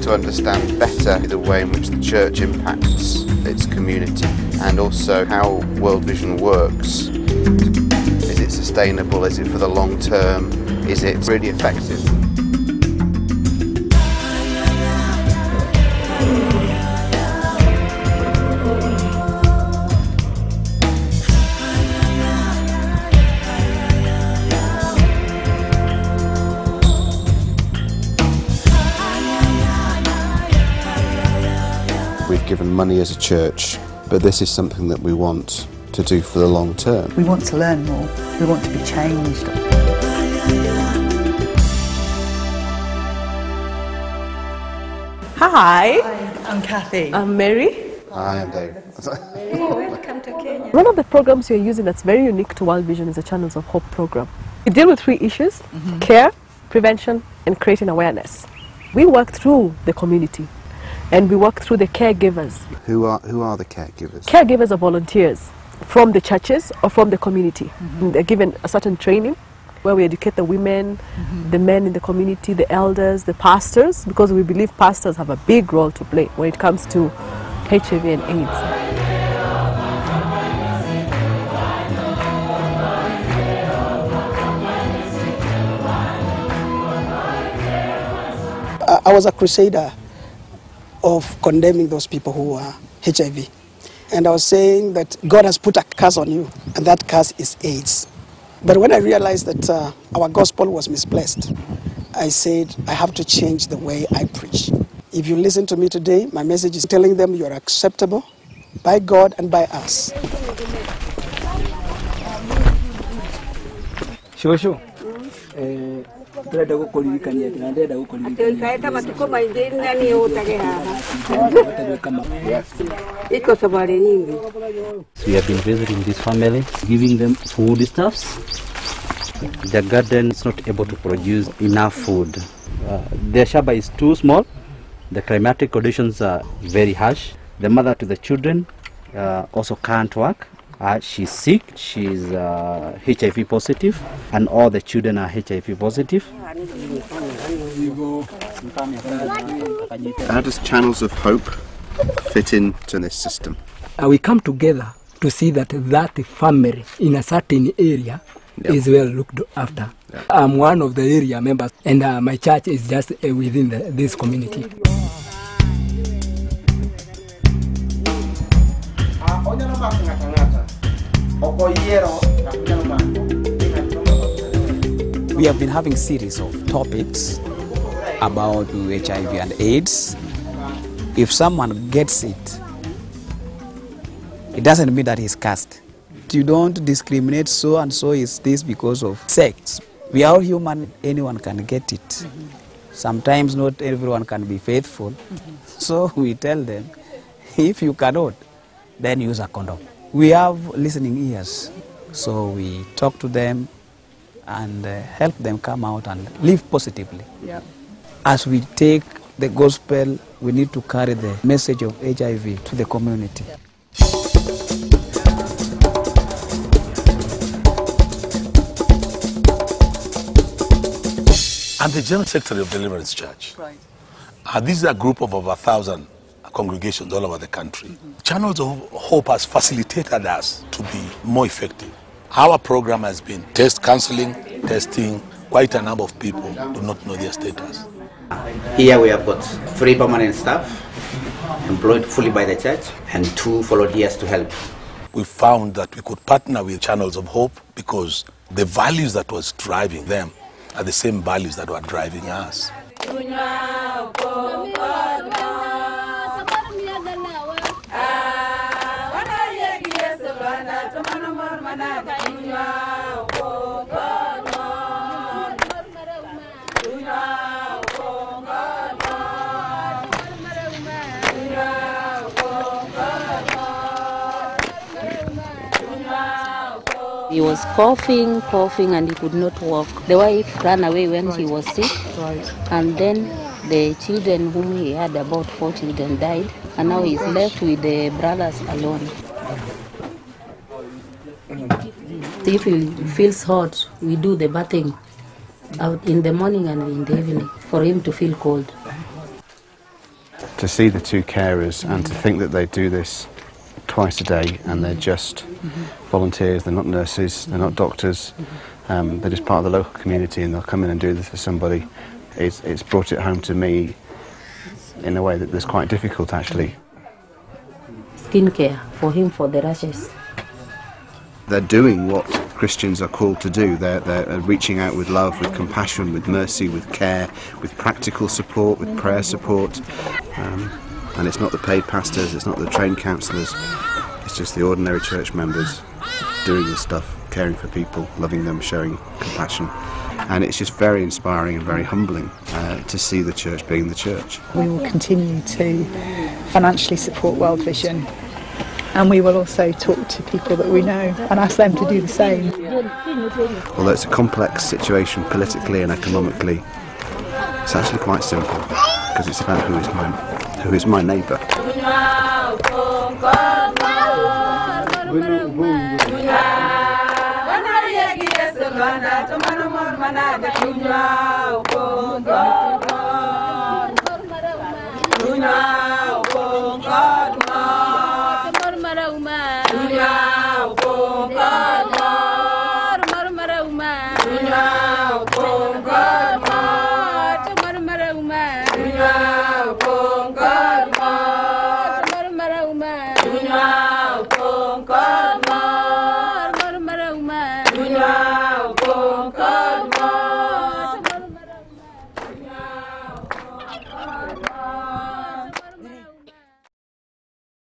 to understand better the way in which the church impacts its community and also how World Vision works. Is it sustainable? Is it for the long term? Is it really effective? We've given money as a church, but this is something that we want to do for the long term. We want to learn more. We want to be changed. Hi. I'm Cathy. I'm Mary. Hi, I'm Dave. Welcome to Kenya. One of the programs you're using that's very unique to World Vision is the Channels of Hope program. We deal with 3 issues: care, prevention, and creating awareness. We work through the community. And we work through the caregivers. Who are the caregivers? Caregivers are volunteers from the churches or from the community. They're given a certain training where we educate the women, the men in the community, the elders, the pastors, because we believe pastors have a big role to play when it comes to HIV and AIDS. I was a crusader of condemning those people who are HIV. And I was saying that God has put a curse on you, and that curse is AIDS. But when I realized that our gospel was misplaced, I said, I have to change the way I preach. If you listen to me today, my message is telling them you are acceptable by God and by us. Sure. We have been visiting this family, giving them food stuffs. The garden is not able to produce enough food. Their shamba is too small. The climatic conditions are very harsh. The mother to the children also can't work. She's sick, she's HIV positive, and all the children are HIV positive. How does Channels of Hope fit into this system? We come together to see that family in a certain area is well looked after. I'm one of the area members, and my church is just within this community. We have been having series of topics about HIV and AIDS. If someone gets it, it doesn't mean that he's cursed. You don't discriminate so and so is this because of sex. We are all human, anyone can get it. Sometimes not everyone can be faithful. So we tell them, if you cannot, then use a condom. We have listening ears, so we talk to them and help them come out and live positively. Yep. As we take the gospel, we need to carry the message of HIV to the community. I'm the General Secretary of Deliverance Church. Right. This is a group of over 1,000 congregations all over the country. Channels of Hope has facilitated us to be more effective. Our program has been test counseling, testing. Quite a number of people do not know their status. Here we have got 3 permanent staff employed fully by the church and 2 volunteers to help. We found that we could partner with Channels of Hope because the values that was driving them are the same values that were driving us. He was coughing, and he could not walk. The wife ran away when he was sick, and then the children whom he had, about 4 children, died, and now he's left with the brothers alone. If he feels hot, we do the bathing out in the morning and in the evening for him to feel cold. To see the two carers and to think that they do this twice a day and they're just volunteers, they're not nurses, they're not doctors, they're just part of the local community and they'll come in and do this for somebody. It's brought it home to me in a way that's quite difficult actually. Skincare for him for the rashes. They're doing what Christians are called to do. They're reaching out with love, with compassion, with mercy, with care, with practical support, with prayer support. And it's not the paid pastors, it's not the trained counsellors, it's just the ordinary church members doing this stuff, caring for people, loving them, showing compassion. And it's just very inspiring and very humbling to see the church being the church. We will continue to financially support World Vision, and we will also talk to people that we know and ask them to do the same. Although it's a complex situation politically and economically, it's actually quite simple because it's about who is my neighbour.